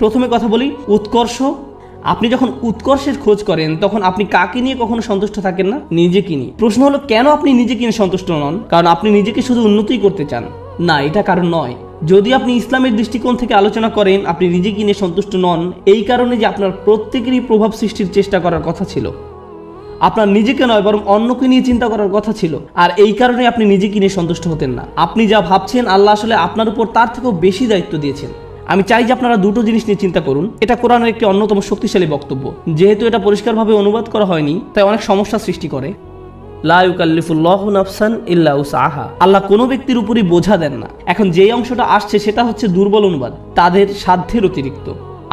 প্রথমে কথা বলি উৎকর্ষ। আপনি যখন উৎকর্ষের খোঁজ করেন তখন আপনি কাকে নিয়ে কখনো সন্তুষ্ট থাকেন না? নিজেকে নিয়ে। প্রশ্ন হলো কেন আপনি নিজেকে নিয়ে সন্তুষ্ট নন? কারণ আপনি নিজেকে শুধু উন্নতিই করতে চান না, এটা কারণ নয়। যদি আপনি ইসলামের দৃষ্টিকোণ থেকে আলোচনা করেন, আপনি নিজেকে নিয়ে সন্তুষ্ট নন এই কারণে যে আপনার প্রত্যেকেরই প্রভাব সৃষ্টির চেষ্টা করার কথা ছিল। আপনার নিজেকে নয় বরং অন্যকে নিয়ে চিন্তা করার কথা ছিল, আর এই কারণে আপনি নিজেকে নিয়ে সন্তুষ্ট হতেন না। আপনি যা ভাবছেন আল্লাহ আসলে আপনার উপর তার থেকেও বেশি দায়িত্ব দিয়েছেন। আমি চাই যে আপনারা দুটো জিনিস নিয়ে চিন্তা করুন। এটা কোরআনের একটি অন্যতম শক্তিশালী বক্তব্য। যেহেতু এটা পরিষ্কারভাবে অনুবাদ করা হয়নি তাই অনেক সমস্যা সৃষ্টি করে। লা ইউকাল্লিফুল্লাহু নাফসান ইল্লা উসআহা। আল্লাহ কোনো ব্যক্তির উপরই বোঝা দেন না। এখন যেই অংশটা আসছে সেটা হচ্ছে দুর্বল অনুবাদ, তাদের সাধ্যের অতিরিক্ত।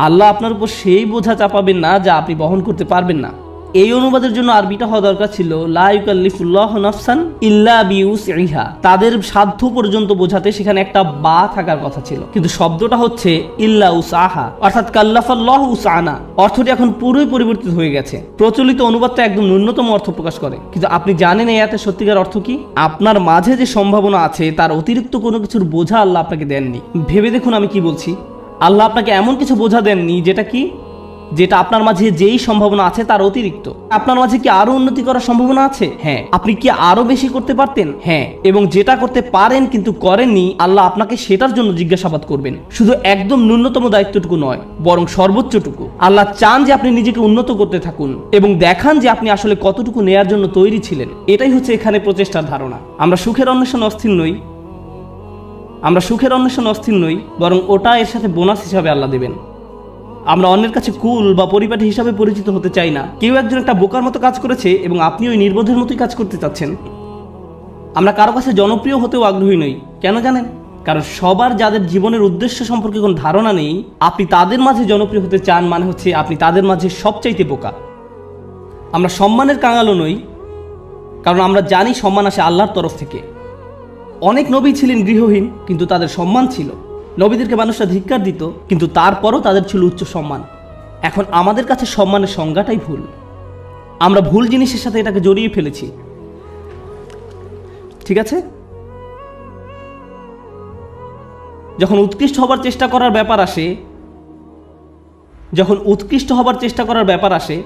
আল্লাহ আপনার উপর সেই বোঝা চাপাবেন না যা আপনি বহন করতে পারবেন না। এই অনুবাদের জন্য আরবিটা হওয়া দরকার ছিল লা ইউকাল্লিফুল্লাহু নাফসান ইল্লা বিউসইহা। তাদের সাধ্য পর্যন্ত বোঝাতে সেখানে একটা বা থাকার কথা ছিল, কিন্তু শব্দটা হচ্ছে ইল্লা উসআহা, অর্থাৎ কাল্লাফাল্লাহু উসআনা। অর্থটি এখন পুরোই পরিবর্তিত হয়ে গেছে। প্রচলিত অনুবাদটা একদম ন্যূনতম অর্থ প্রকাশ করে, কিন্তু আপনি জানেন এই আয়াতের সত্যিকার অর্থ কি? আপনার মাঝে যে সম্ভাবনা আছে তার অতিরিক্ত কোনো কিছুর বোঝা আল্লাহ আপনাকে দেননি। ভেবে দেখুন আমি কি বলছি। আল্লাহ আপনাকে এমন কিছু বোঝা দেননি যেটা আপনার মাঝে যেই সম্ভাবনা আছে তার অতিরিক্ত। আপনার মাঝে কি আরো উন্নতি করার সম্ভাবনা আছে? হ্যাঁ। আপনি কি আরো বেশি করতে পারতেন? হ্যাঁ। এবং যেটা করতে পারেন কিন্তু করেননি, আল্লাহ আপনাকে সেটার জন্য জিজ্ঞাসাবাদ করবেন। শুধু একদম ন্যূনতম দায়িত্বটুকু নয় বরং সর্বোচ্চটুকু। আল্লাহ চান যে আপনি নিজেকে উন্নত করতে থাকুন এবং দেখান যে আপনি আসলে কতটুকু নেয়ার জন্য তৈরি ছিলেন। এটাই হচ্ছে এখানে প্রচেষ্টার ধারণা। আমরা সুখের অন্বেষণ অস্থির নই, বরং ওটা এর সাথে বোনাস হিসাবে আল্লাহ দেবেন। আমরা অন্যের কাছে কুল বা পরিপাটি হিসাবে পরিচিত হতে চাই না। কেউ একজন একটা বোকার মতো কাজ করেছে এবং আপনি ওই নির্বোধের মতোই কাজ করতে চাচ্ছেন। আমরা কারো কাছে জনপ্রিয় হতেও আগ্রহী নই। কেন জানেন? কারণ সবার যাদের জীবনের উদ্দেশ্য সম্পর্কে কোনো ধারণা নেই, আপনি তাদের মাঝে জনপ্রিয় হতে চান মানে হচ্ছে আপনি তাদের মাঝে সবচাইতে বোকা। আমরা সম্মানের কাঙালও নই, কারণ আমরা জানি সম্মান আসে আল্লাহর তরফ থেকে। অনেক নবী ছিলেন গৃহহীন, কিন্তু তাদের সম্মান ছিল। নবীদেরকে মানুষরা ধিক্কার দিত, কিন্তু তারপরও তাদের ছিল উচ্চ সম্মান। এখন আমাদের কাছে সম্মানের সংজ্ঞাটাই ভুল। আমরা ভুল জিনিসের সাথে এটাকে জড়িয়ে ফেলেছি। ঠিক আছে? যখন উৎকৃষ্ট হবার চেষ্টা করার ব্যাপার আসে,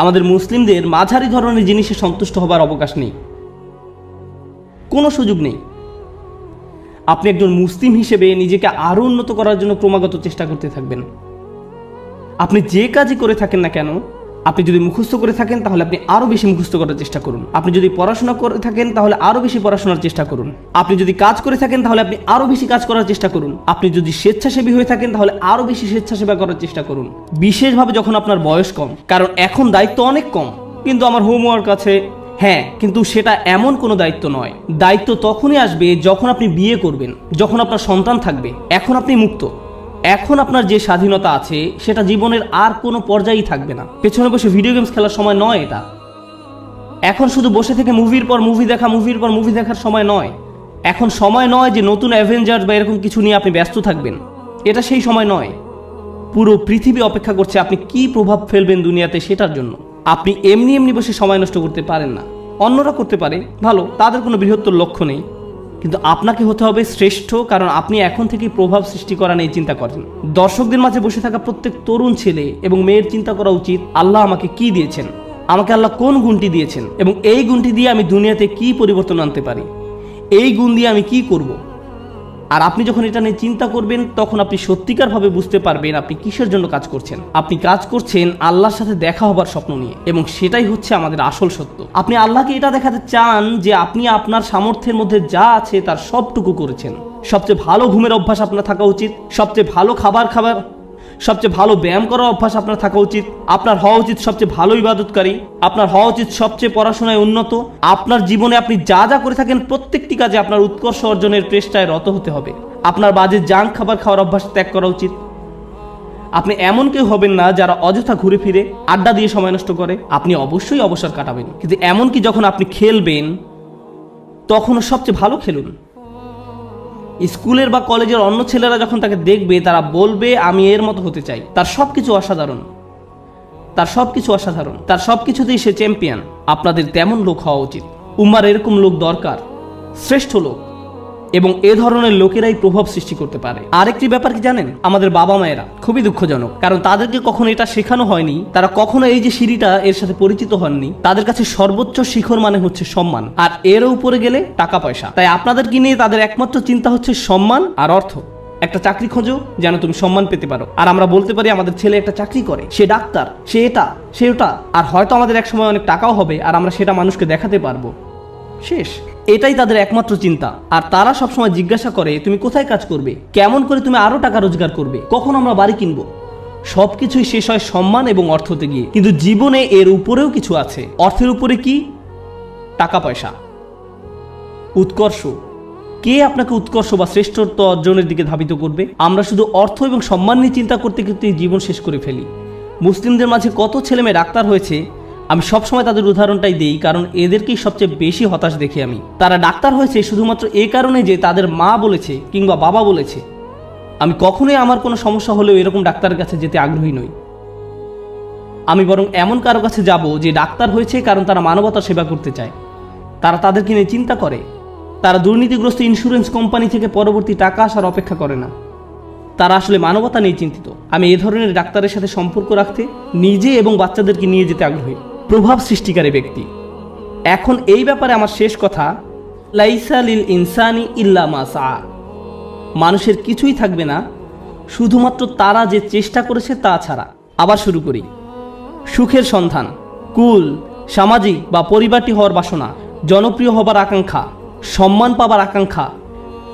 আমাদের মুসলিমদের মাঝারি ধরনের জিনিসে সন্তুষ্ট হবার অবকাশ নেই, কোনো সুযোগ নেই। আপনি একজন মুসলিম হিসেবে নিজেকে আরো উন্নত করার জন্য ক্রমাগত চেষ্টা করতে থাকবেন। আপনি যে কাজই করে থাকেন না কেন, আপনি যদি মুখস্থ করে থাকেন তাহলে আপনি আরো বেশি মুখস্থ করার চেষ্টা করুন। আপনি যদি পড়াশোনা করে থাকেন তাহলে আরো বেশি পড়াশোনার চেষ্টা করুন। আপনি যদি কাজ করে থাকেন তাহলে আপনি আরো বেশি কাজ করার চেষ্টা করুন। আপনি যদি স্বেচ্ছাসেবী হয়ে থাকেন তাহলে আরো বেশি স্বেচ্ছাসেবা করার চেষ্টা করুন, বিশেষভাবে যখন আপনার বয়স কম। কারণ এখন দায়িত্ব অনেক কম। কিন্তু আমার হোমওয়ার্ক আছে, হ্যাঁ, কিন্তু সেটা এমন কোনো দায়িত্ব নয়। দায়িত্ব তখনই আসবে যখন আপনি বিয়ে করবেন, যখন আপনার সন্তান থাকবে। এখন আপনি মুক্ত। এখন আপনার যে স্বাধীনতা আছে সেটা জীবনের আর কোনো পর্যায়েই থাকবে না। পেছনে বসে ভিডিও গেমস খেলার সময় নয় এটা। এখন শুধু বসে থেকে মুভির পর মুভি দেখার সময় নয়। এখন সময় নয় যে নতুন অ্যাভেঞ্জার্স বা এরকম কিছু নিয়ে আপনি ব্যস্ত থাকবেন। এটা সেই সময় নয়। পুরো পৃথিবী অপেক্ষা করছে আপনি কি প্রভাব ফেলবেন দুনিয়াতে সেটার জন্য। আপনি এমনি বসে সময় নষ্ট করতে পারেন না। অন্যরা করতে পারে, ভালো, তাদের কোনো বৃহত্তর লক্ষ্য নেই। কিন্তু আপনাকে হতে হবে শ্রেষ্ঠ, কারণ আপনি এখন থেকেই প্রভাব সৃষ্টি করা নিয়ে চিন্তা করেন। দর্শকদের মাঝে বসে থাকা প্রত্যেক তরুণ ছেলে এবং মেয়ের চিন্তা করা উচিত, আল্লাহ আমাকে কি দিয়েছেন, আমাকে আল্লাহ কোন গুণটি দিয়েছেন, এবং এই গুণটি দিয়ে আমি দুনিয়াতে কি পরিবর্তন আনতে পারি, এই গুণ দিয়ে আমি কি করব। আর আপনি যখন এটা নিয়ে চিন্তা করবেন তখন আপনি সত্যিকারভাবে বুঝতে পারবেন আপনি কিসের জন্য কাজ করছেন। আপনি কাজ করছেন আল্লাহর সাথে দেখা হবার স্বপ্ন নিয়ে, এবং সেটাই হচ্ছে আমাদের আসল সত্য। আপনি আল্লাহকে এটা দেখাতে চান যে আপনি আপনার সামর্থ্যের মধ্যে যা আছে তার সবটুকু করেছেন। সবচেয়ে ভালো ঘুমের অভ্যাস আপনার থাকা উচিত, সবচেয়ে ভালো খাবার, সবচেয়ে ভালো ব্যায়াম করার অভ্যাস আপনার থাকা উচিত। আপনার হওয়া উচিত সবচেয়ে ভালো ইবাদতকারী। আপনার হওয়া উচিত সবচেয়ে পড়াশোনায় উন্নত। আপনার জীবনে আপনি যা যা করে থাকেন প্রত্যেকটি কাজে আপনার উৎকর্ষ অর্জনের চেষ্টায় রত হতে হবে। আপনার বাজে জাঙ্ক খাবার খাওয়ার অভ্যাস ত্যাগ করা উচিত। আপনি এমন কেউ হবেন না যারা অযথা ঘুরে ফিরে আড্ডা দিয়ে সময় নষ্ট করে। আপনি অবশ্যই অবসর কাটাবেন, কিন্তু এমনকি যখন আপনি খেলবেন তখনও সবচেয়ে ভালো খেলুন। স্কুলের বা কলেজের অন্য ছেলেরা যখন তাকে দেখবে তারা বলবে আমি এর মতো হতে চাই। তার সবকিছু অসাধারণ, তার সবকিছুতেই সে চ্যাম্পিয়ন। আপনাদের তেমন লোক হওয়া উচিত। উম্মার এরকম লোক দরকার, শ্রেষ্ঠ লোক। এবং এ ধরনের লোকেরাই প্রভাব সৃষ্টি করতে পারে। আরেকটি ব্যাপার কি জানেন, আমাদের বাবা মায়েরা, খুবই দুঃখজনক, কারণ তাদেরকে কখনো এটা শেখানো হয়নি, তারা কখনো এই যে সিঁড়িটা এর সাথে পরিচিত হননি। তাদের কাছে সর্বোচ্চ শিখর মানে হচ্ছে সম্মান, আর এর উপরে গেলে টাকা পয়সা। তাই আপনাদেরকে নিয়ে তাদের একমাত্র চিন্তা হচ্ছে সম্মান আর অর্থ। একটা চাকরি খোঁজো যেন তুমি সম্মান পেতে পারো, আর আমরা বলতে পারি আমাদের ছেলে একটা চাকরি করে, সে ডাক্তার, সে এটা সে ওটা, আর হয়তো আমাদের এক সময় অনেক টাকাও হবে আর আমরা সেটা মানুষকে দেখাতে পারবো। শেষ, এটাই তাদের একমাত্র চিন্তা। আর তারা সবসময় জিজ্ঞাসা করে তুমি কোথায় কাজ করবে, কেমন করে তুমি আরো টাকা রোজগার করবে, কখন আমরা বাড়ি কিনবো। সবকিছুই শেষ হয় সম্মান এবং অর্থতে গিয়ে। কিন্তু জীবনে এর উপরেও কিছু আছে। অর্থের উপরে কি? টাকা পয়সা, উৎকর্ষ। কে আপনাকে উৎকর্ষ বা শ্রেষ্ঠত্ব অর্জনের দিকে ধাবিত করবে? আমরা শুধু অর্থ এবং সম্মান নিয়ে চিন্তা করতে করতে জীবন শেষ করে ফেলি। মুসলিমদের মাঝে কত ছেলে মেয়ে ডাক্তার হয়েছে, আমি সবসময় তাদের উদাহরণটাই দিই, কারণ এদেরকেই সবচেয়ে বেশি হতাশ দেখি আমি। তারা ডাক্তার হয়েছে শুধুমাত্র এই কারণে যে তাদের মা বলেছে কিংবা বাবা বলেছে। আমি কখনোই আমার কোনো সমস্যা হলেও এরকম ডাক্তারের কাছে যেতে আগ্রহী নই। আমি বরং এমন কারো কাছে যাব যে ডাক্তার হয়েছে কারণ তারা মানবতার সেবা করতে চায়, তারা তাদেরকে নিয়ে চিন্তা করে, তারা দুর্নীতিগ্রস্ত ইন্স্যুরেন্স কোম্পানি থেকে পরবর্তী টাকা আসার অপেক্ষা করে না, তারা আসলে মানবতা নিয়ে চিন্তিত। আমি এ ধরনের ডাক্তারের সাথে সম্পর্ক রাখতে, নিজে এবং বাচ্চাদেরকে নিয়ে যেতে আগ্রহী। প্রভাব সৃষ্টিকারী ব্যক্তি। এখন এই ব্যাপারে আমার শেষ কথা, লাইসা লিল ইনসানি ইল্লা মা সা। মানুষের কিছুই থাকবে না শুধুমাত্র তারা যে চেষ্টা করেছে তা ছাড়া। আবার শুরু করি। সুখের সন্ধান, কুল, সামাজিক বা পরিবারটি হওয়ার বাসনা, জনপ্রিয় হবার আকাঙ্ক্ষা, সম্মান পাবার আকাঙ্ক্ষা,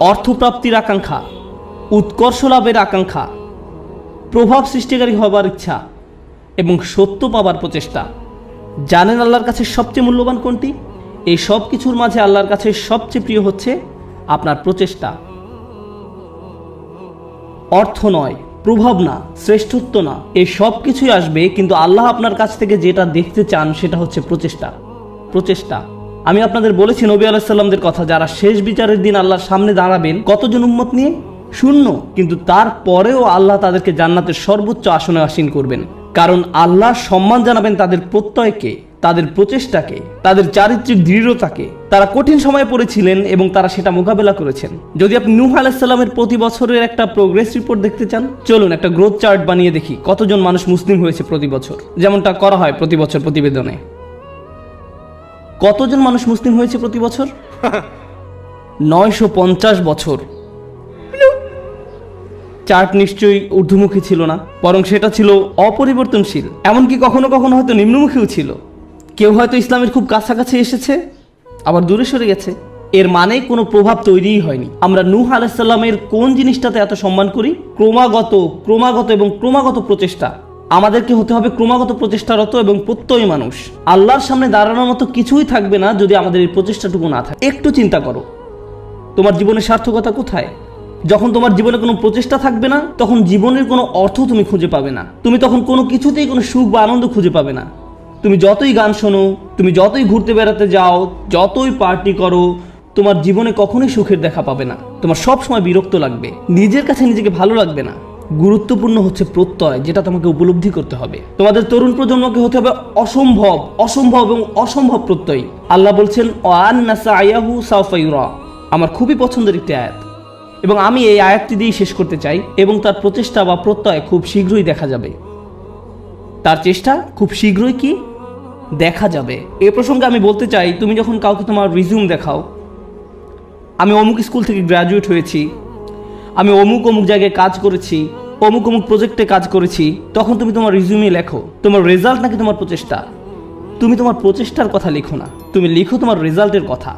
অর্থপ্রাপ্তির আকাঙ্ক্ষা, উৎকর্ষ লাভের আকাঙ্ক্ষা, প্রভাব সৃষ্টিকারী হবার ইচ্ছা এবং সত্য পাবার প্রচেষ্টা। জানেন আল্লাহর কাছে সবচেয়ে মূল্যবান কোনটি? এই সব কিছুর মাঝে আল্লাহর কাছে সবচেয়ে প্রিয় হচ্ছে আপনার প্রচেষ্টা। অর্থ নয়, প্রভাব না, শ্রেষ্ঠত্ব না, এই সব কিছুই আসবে, কিন্তু আল্লাহ আপনার কাছ থেকে যেটা দেখতে চান সেটা হচ্ছে প্রচেষ্টা। প্রচেষ্টা। আমি আপনাদের বলেছি নবী আলাইহিস সালামদের কথা, যারা শেষ বিচারের দিন আল্লাহর সামনে দাঁড়াবেন কতজন উম্মত নিয়ে? শূন্য। কিন্তু তারপরেও আল্লাহ তাদেরকে জান্নাতের সর্বোচ্চ আসনে আসীন করবেন, কারণ আল্লাহ সম্মান জানাবেন তাদের প্রত্যয়কে, তাদের প্রচেষ্টাকে, তাদের চারিত্রিক দৃঢ়তাকে। তারা কঠিন সময়ে পড়েছিলেন এবং তারা সেটা মোকাবেলা করেছেন। যদি আপনি নূহ আলাইহিস সালামের প্রতি বছরের একটা প্রোগ্রেস রিপোর্ট দেখতে চান, চলুন একটা গ্রোথ চার্ট বানিয়ে দেখি কতজন মানুষ মুসলিম হয়েছে প্রতি বছর, যেমনটা করা হয় প্রতি বছর প্রতিবেদনে। কতজন মানুষ মুসলিম হয়েছে প্রতি বছর? 950 বছর। চার্ট নিশ্চয়ই ঊর্ধ্বমুখী ছিল না, বরং সেটা ছিল অপরিবর্তনশীল, এমনকি কখনো কখনো হয়তো নিম্নমুখীও ছিল। কেউ হয়তো ইসলামের খুব কাছাকাছি এসেছে, আবার দূরে সরে গেছে। এর মানে কোনো প্রভাব তৈরিই হয়নি। আমরা নূহ আলাইহিস সালামের কোন জিনিসটাতে এত সম্মান করি? ক্রমাগত এবং ক্রমাগত প্রচেষ্টা। আমাদেরকে হতে হবে ক্রমাগত প্রচেষ্টারত এবং প্রত্যয়ী মানুষ। আল্লাহর সামনে দাঁড়ানোর মতো কিছুই থাকবে না যদি আমাদের এই প্রচেষ্টাটুকু না থাকে। একটু চিন্তা করো, তোমার জীবনের সার্থকতা কোথায়? যখন তোমার জীবনে কোনো প্রচেষ্টা থাকবে না, তখন জীবনের কোনো অর্থ তুমি খুঁজে পাবে না। তুমি তখন কোনো কিছুতেই কোনো সুখ বা আনন্দ খুঁজে পাবে না। তুমি যতই গান শোনো, তুমি যতই ঘুরতে বেড়াতে যাও, যতই পার্টি করো, তোমার জীবনে কখনোই সুখের দেখা পাবে না। তোমার সব সময় বিরক্ত লাগবে, নিজের কাছে নিজেকে ভালো লাগবে না। গুরুত্বপূর্ণ হচ্ছে প্রত্যয়, যেটা তোমাকে উপলব্ধি করতে হবে। তোমাদের তরুণ প্রজন্মকে হতে হবে অসম্ভব অসম্ভব এবং অসম্ভব প্রত্যয়ী। আল্লাহ বলছেন ওয়ান্না সায়াহু সাওফা ইউরা। আমার খুবই পছন্দের একটি আয়াত, এবং আমি এই আয়াতটি দিয়ে শেষ করতে চাই। এবং তার প্রচেষ্টা বা প্রত্যয় খুব শীঘ্রই দেখা যাবে। তার চেষ্টা খুব শীঘ্রই কি দেখা যাবে। এ প্রসঙ্গে আমি বলতে চাই, তুমি যখন কাউকে তোমার রিজিউম দেখাও, আমি অমুক স্কুল থেকে গ্র্যাজুয়েট হয়েছি, আমি অমুক অমুক জায়গায় কাজ করেছি, অমুক অমুক প্রজেক্টে কাজ করেছি, তখন তুমি তোমার রিজিউমে লেখো তোমার রেজাল্ট নাকি তোমার প্রচেষ্টা? তুমি তোমার প্রচেষ্টার কথা লিখো না, তুমি লিখো তোমার রেজাল্টের কথা।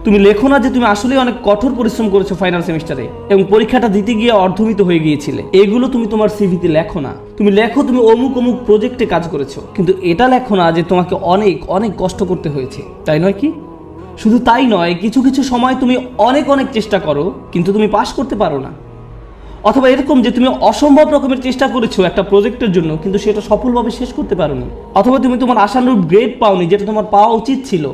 তুমি লেখো না যে তুমি আসলে অনেক কঠোর পরিশ্রম করেছো ফাইনাল সেমিস্টারে এবং পরীক্ষাটা দিতে গিয়ে অর্ধমিত হয়ে গিয়েছিলে। এগুলো তুমি তোমার সিভিতে লেখো না। তুমি লেখো তুমি অমুক অমুক প্রজেক্টে কাজ করেছো, কিন্তু এটা লেখো না যে তোমাকে অনেক অনেক কষ্ট করতে হয়েছে, তাই নয় কি? শুধু তাই নয়, কিছু কিছু সময় তুমি অনেক অনেক চেষ্টা করো কিন্তু তুমি পাস করতে পারো না। অথবা এরকম যে তুমি অসম্ভব রকমের চেষ্টা করেছো একটা প্রজেক্টের জন্য, কিন্তু সেটা সফলভাবে শেষ করতে পারোনি। অথবা তুমি তোমার আশানুরূপ গ্রেড পাওনি, যেটা তোমার পাওয়া উচিত ছিল।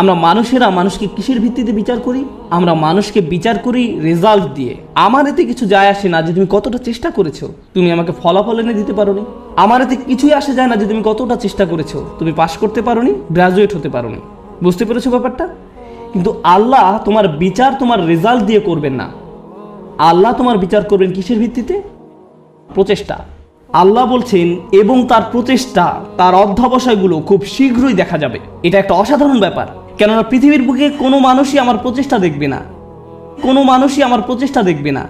আমরা মানুষেরা মানুষকে কিসের ভিত্তিতে বিচার করি? আমরা মানুষকে বিচার করি রেজাল্ট দিয়ে। আমার এতে কিছু যায় আসে না যে তুমি কতটা চেষ্টা করেছো, তুমি আমাকে ফলাফল এনে দিতে পারোনি। আমার এতে কিছুই আসে যায় না যে তুমি কতটা চেষ্টা করেছো, তুমি পাস করতে পারোনি, গ্রাজুয়েট হতে পারোনি। বুঝতে পেরেছো ব্যাপারটা? কিন্তু আল্লাহ তোমার বিচার তোমার রেজাল্ট দিয়ে করবেন না। আল্লাহ তোমার বিচার করবেন কিসের ভিত্তিতে? প্রচেষ্টা। আল্লাহ বলছেন এবং তার প্রচেষ্টা, তার অধ্যবসায়গুলো খুব শীঘ্রই দেখা যাবে। এটা একটা অসাধারণ ব্যাপার, কেননা পৃথিবীর বুকে কোনো মানুষই আমার প্রচেষ্টা দেখবে না, কোনো মানুষই আমার প্রচেষ্টা দেখবে না।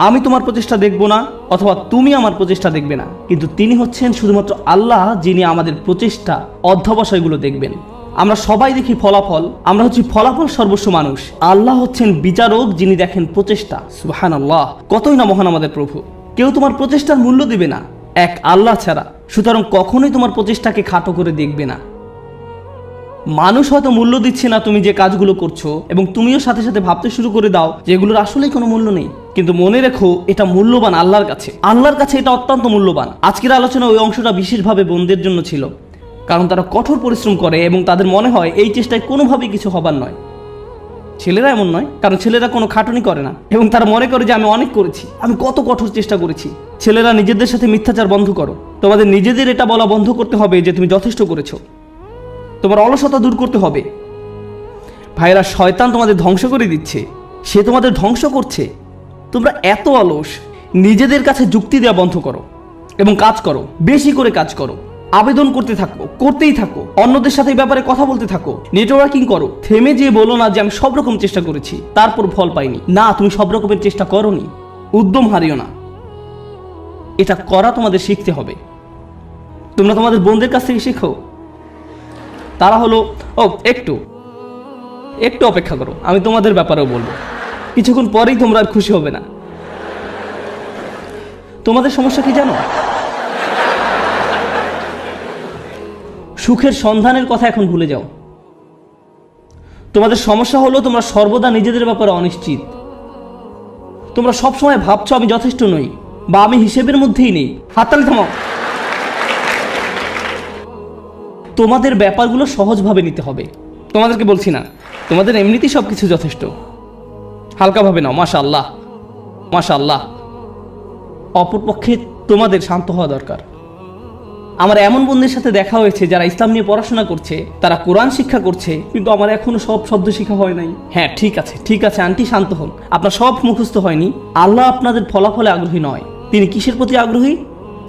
আমি তোমার প্রচেষ্টা দেখব না, অথবা তুমি আমার প্রচেষ্টা দেখবে না, কিন্তু তিনি হচ্ছেন শুধুমাত্র আল্লাহ, যিনি আমাদের প্রচেষ্টা অধ্যবসায়গুলো দেখবেন। আমরা সবাই দেখি ফলাফল, আমরা হচ্ছি ফলাফল সর্বস্ব মানুষ। আল্লাহ হচ্ছেন বিচারক, যিনি দেখেন প্রচেষ্টা। সুবহানাল্লাহ, কতই না মহান আমাদের প্রভু। কেউ তোমার প্রচেষ্টার মূল্য দিবে না এক আল্লাহ ছাড়া, সুতরাং কখনোই তোমার প্রচেষ্টাকে খাটো করে দেখবে না। মানুষ হয়তো মূল্য দিচ্ছে না তুমি যে কাজগুলো করছো, এবং তুমিও সাথে সাথে ভাবতে শুরু করে দাও যে এগুলোর আসলেই কোনো মূল্য নেই, কিন্তু মনে রেখো এটা মূল্যবান আল্লাহর কাছে। আল্লাহর কাছে এটা অত্যন্ত মূল্যবান। আজকের আলোচনা ওই অংশটা বিশেষভাবে বোনদের জন্য ছিল, কারণ তারা কঠোর পরিশ্রম করে এবং তাদের মনে হয় এই চেষ্টায় কোনোভাবেই কিছু হবার নয়। ছেলেরা এমন নয়, কারণ ছেলেরা কোনো খাটুনি করে না এবং তারা মনে করে যে আমি অনেক করেছি, আমি কত কঠোর চেষ্টা করেছি। ছেলেরা নিজেদের সাথে মিথ্যাচার বন্ধ করো। তোমাদের নিজেদের এটা বলা বন্ধ করতে হবে যে তুমি যথেষ্ট করেছো। তোমার অলসতা দূর করতে হবে। ভাইরা, শয়তান তোমাদের ধ্বংস করে দিচ্ছে, সে তোমাদের ধ্বংস করছে। তোমরা এত অলস। নিজেদের কাছে যুক্তি দেওয়া বন্ধ করো এবং কাজ করো, বেশি করে কাজ করো, আবেদন করতে থাকো, করতেই থাকো, অন্যদের সাথে এই ব্যাপারে কথা বলতে থাকো, নেটওয়ার্কিং করো। থেমে যেয়ে বলো না যে আমি সব রকম চেষ্টা করেছি তারপর ফল পাইনি। না, তুমি সব রকমের চেষ্টা করোনি। উদ্যম হারিও না, এটা করা তোমাদের শিখতে হবে। তোমরা তোমাদের বোনদের কাছ থেকে শেখো। তারা হলো একটু অপেক্ষা করো, আমি তোমাদের ব্যাপারেও বলবো। কিছুক্ষণ পরেই তোমরা আর খুশি হবে না। তোমাদের সমস্যা কি জানো? সুখের সন্ধানের কথা এখন ভুলে যাও। তোমাদের সমস্যা হলো তোমরা সর্বদা নিজেদের ব্যাপারে অনিশ্চিত। তোমরা সবসময় ভাবছো আমি যথেষ্ট নই, বা আমি হিসেবের মধ্যেই নেই। হাততালি থামাও। তোমাদের ব্যাপারগুলো সহজভাবে নিতে হবে। তোমাদেরকে বলছি না, তোমাদের এমনিতেই সব কিছু যথেষ্ট। হালকাভাবে নাও। মাশাআল্লাহ, মাশাআল্লাহ। অপরপক্ষে তোমাদের শান্ত হওয়া দরকার। আমার এমন বন্ধুদের সাথে দেখা হয়েছে যারা ইসলাম নিয়ে পড়াশোনা করছে, তারা কোরআন শিক্ষা করছে, কিন্তু আমার এখনো সব শব্দ শিক্ষা হয় নাই। হ্যাঁ, ঠিক আছে আন্টি, শান্ত হন। আপনার সব মুখস্থ হয়নি। আল্লাহ আপনাদের ফলাফলে আগ্রহী নয়। তিনি কিসের প্রতি আগ্রহী?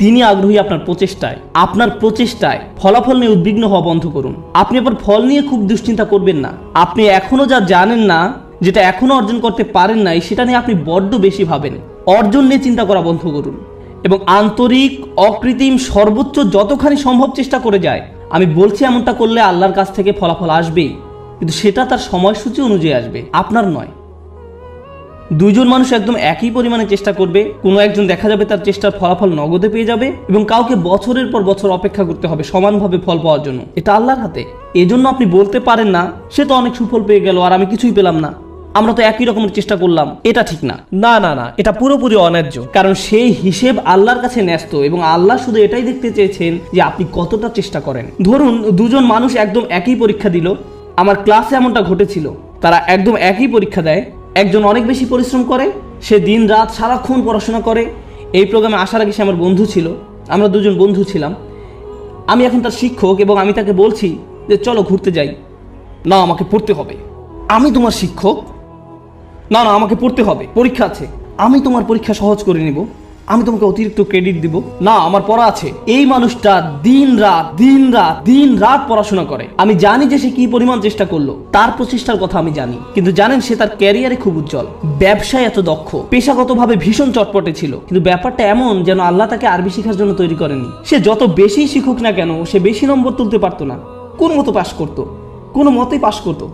তিনি আগ্রহী আপনার প্রচেষ্টায়। আপনার প্রচেষ্টায় ফলাফল নিয়ে উদ্বিগ্ন হওয়া বন্ধ করুন। আপনি আবার ফল নিয়ে খুব দুশ্চিন্তা করবেন না। আপনি এখনো যা জানেন না, যেটা এখনো অর্জন করতে পারেন নাই, সেটা নিয়ে আপনি বড্ড বেশি ভাবেন। অর্জন নিয়ে চিন্তা করা বন্ধ করুন এবং আন্তরিক, অকৃত্রিম, সর্বোচ্চ যতখানি সম্ভব চেষ্টা করে যায়। আমি বলছি এমনটা করলে আল্লাহর কাছ থেকে ফলাফল আসবেই, কিন্তু সেটা তার সময়সূচি অনুযায়ী আসবে, আপনার নয়। দুইজন মানুষ একদম একই পরিমাণে চেষ্টা করবে, কোনো একজন দেখা যাবে তার চেষ্টার ফলাফল নগদে পেয়ে যাবে, এবং কাউকে বছরের পর বছর অপেক্ষা করতে হবে সমানভাবে ফল পাওয়ার জন্য। এটা আল্লাহর হাতে। এজন্য আপনি বলতে পারেন না সে তো অনেক সুফল পেয়ে গেল আর আমি কিছুই পেলাম না, আমরা তো একই রকমের চেষ্টা করলাম। এটা ঠিক না, না না না, এটা পুরোপুরি অন্যায্য। কারণ সেই হিসেব আল্লাহর কাছে ন্যস্ত, এবং আল্লাহ শুধু এটাই দেখতে চেয়েছেন যে আপনি কতটা চেষ্টা করেন। ধরুন দুজন মানুষ একদম একই পরীক্ষা দিল। আমার ক্লাসে এমনটা ঘটেছিল। তারা একদম একই পরীক্ষা দেয়। একজন অনেক বেশি পরিশ্রম করে, সে দিন রাত সারাক্ষণ পড়াশোনা করে। এই প্রোগ্রামে আসার আগে সে আমার বন্ধু ছিল, আমরা দুজন বন্ধু ছিলাম। আমি এখন তার শিক্ষক এবং আমি তাকে বলছি যে চলো ঘুরতে যাই। না, আমাকে পড়তে হবে। আমি তোমার শিক্ষক? না না, আমাকে পড়তে হবে, পরীক্ষা আছে। আমি তোমার পরীক্ষা সহজ করে নিব, আমি তোমাকে অতিরিক্ত ক্রেডিট দিব। না, আমার পড়া আছে। এই মানুষটা দিন রাত পড়াশোনা করে। আমি জানি যে সে কি পরিমাণ চেষ্টা করলো, তার প্রচেষ্টার কথা আমি জানি। কিন্তু জানেন, সে তার ক্যারিয়ারে খুব উজ্জ্বল, ব্যবসায় এত দক্ষ, পেশাগতভাবে ভীষণ চটপটে ছিল। কিন্তু ব্যাপারটা এমন যেন আল্লাহ তাকে আরবি শেখার জন্য তৈরি করেনি। সে যত বেশি শিখুক না কেন, সে বেশি নম্বর তুলতে পারতো না। কোন মতো পাশ করতো, কোনো মতেই পাশ করতো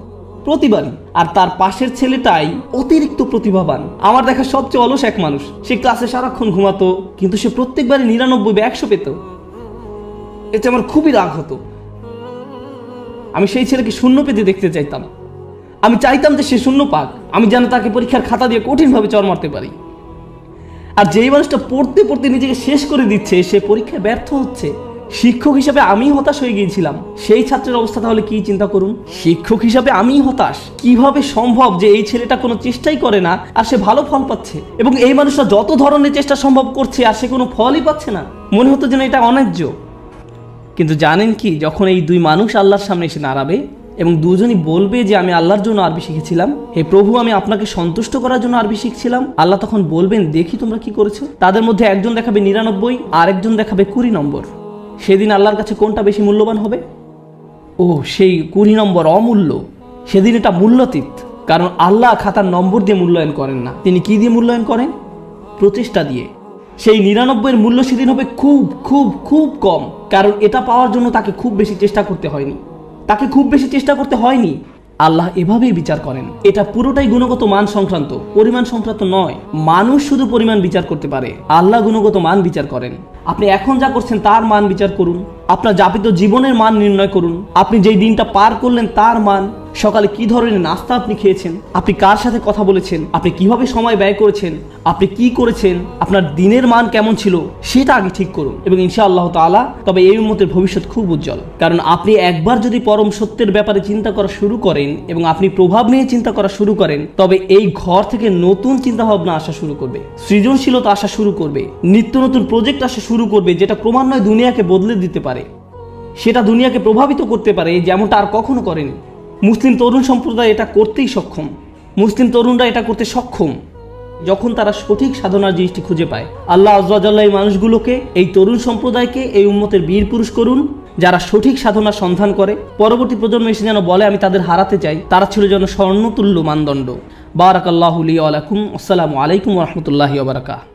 প্রতিবারই। আর তার পাশের ছেলেটাই অতিরিক্ত প্রতিভাবান, আমার দেখা সবচেয়ে অলস এক মানুষ। সে ক্লাসে সারাক্ষণ ঘুমাতো, কিন্তু সে প্রত্যেকবারই 99 বা 100 পেত। এতে আমার খুবই রাগ হতো। আমি সেই ছেলেকে শূন্য পেতে দেখতে চাইতাম। আমি চাইতাম যে সে শূন্য পাক, আমি যেন তাকে পরীক্ষার খাতা দিয়ে কঠিনভাবে চড় মারতে পারি। আর যেই মানুষটা পড়তে পড়তে নিজেকে শেষ করে দিচ্ছে, সে পরীক্ষায় ব্যর্থ হচ্ছে। শিক্ষক হিসাবে আমি হতাশ হয়ে গিয়েছিলাম। সেই ছাত্রের অবস্থা তাহলে কি চিন্তা করুন। শিক্ষক হিসাবে আমি হতাশ। কিভাবে সম্ভব যে এই ছেলেটা কোনো চেষ্টাই করে না আর সে ভালো ফল পাচ্ছে, এবং এই মানুষটা যত ধরনের চেষ্টা সম্ভব করছে আর সে কোনো ফলই পাচ্ছে না। মনে হতো যেন এটা অন্যায্য। কিন্তু জানেন কি, যখন এই দুই মানুষ আল্লাহর সামনে এসে দাঁড়াবে, এবং দুজনই বলবে যে আমি আল্লাহর জন্য আরবি শিখেছিলাম, হে প্রভু আমি আপনাকে সন্তুষ্ট করার জন্য আরবি শিখছিলাম। আল্লাহ তখন বলবেন দেখি তোমরা কি করেছো। তাদের মধ্যে একজন দেখাবে 99, আর একজন দেখাবে 20 নম্বর। সেদিন আল্লাহর কাছে কোনটা বেশি মূল্যবান হবে? ও সেই 20 নম্বর অমূল্য। সেদিন এটা মূল্যাতীত, কারণ আল্লাহ খাতার নম্বর দিয়ে মূল্যায়ন করেন না। তিনি কি দিয়ে মূল্যায়ন করেন? প্রচেষ্টা দিয়ে। সেই 99-এর মূল্য সেদিন হবে খুব খুব খুব কম, কারণ এটা পাওয়ার জন্য তাকে খুব বেশি চেষ্টা করতে হয়নি। আল্লাহ এভাবেই বিচার করেন। এটা পুরোটাই গুণগত মান সংক্রান্ত, পরিমাণ সংক্রান্ত নয়। মানুষ শুধু পরিমাণ বিচার করতে পারে, আল্লাহ গুণগত মান বিচার করেন। আপনি এখন যা করছেন তার মান বিচার করুন, আপনার যাপিত জীবনের মান নির্ণয় করুন, আপনি যেই দিনটা পার করলেন তার মান, সকালে কি ধরনের নাস্তা আপনি খেয়েছেন, আপনি কার সাথে কথা বলেছেন, আপনি কিভাবে সময় ব্যয় করেছেন, আপনি কি করেছেন, আপনার দিনের মান কেমন ছিল, সেটা আগে ঠিক করুন। এবং ইনশাআল্লাহ তাআলা তবে এই উম্মতের ভবিষ্যৎ খুব উজ্জ্বল। কারণ আপনি একবার যদি পরম সত্যের ব্যাপারে চিন্তা করা শুরু করেন এবং আপনি প্রভাব নিয়ে চিন্তা করা শুরু করেন, তবে এই ঘর থেকে নতুন চিন্তা ভাবনা আসা শুরু করবে, সৃজনশীলতা আসা শুরু করবে, নিত্য নতুন প্রজেক্ট আসা শুরু করবে, যেটা ক্রমান্বয়ে দুনিয়াকে বদলে দিতে পারে, সেটা দুনিয়াকে প্রভাবিত করতে পারে যেমনটা আর কখনো করেনি। মুসলিম তরুণ সম্প্রদায় এটা করতেই সক্ষম। মুসলিম তরুণরা এটা করতে সক্ষম যখন তারা সঠিক সাধনার জিনিসটি খুঁজে পায়। আল্লাহ আযজা ওয়া জাল্লা এই মানুষগুলোকে, এই তরুণ সম্প্রদায়কে এই উম্মতের বীর পুরুষ করুন, যারা সঠিক সাধনার সন্ধান করে। পরবর্তী প্রজন্ম এসে যেন বলে আমি তাদের হারাতে চাই। তারা ছিল যেন স্বর্ণতুল্য মানদণ্ড। বারাকাল্লাহু লি ওয়া লাকুম। আসসালামু আলাইকুম ওয়া রাহমাতুল্লাহি ওয়া বারাকাতুহু।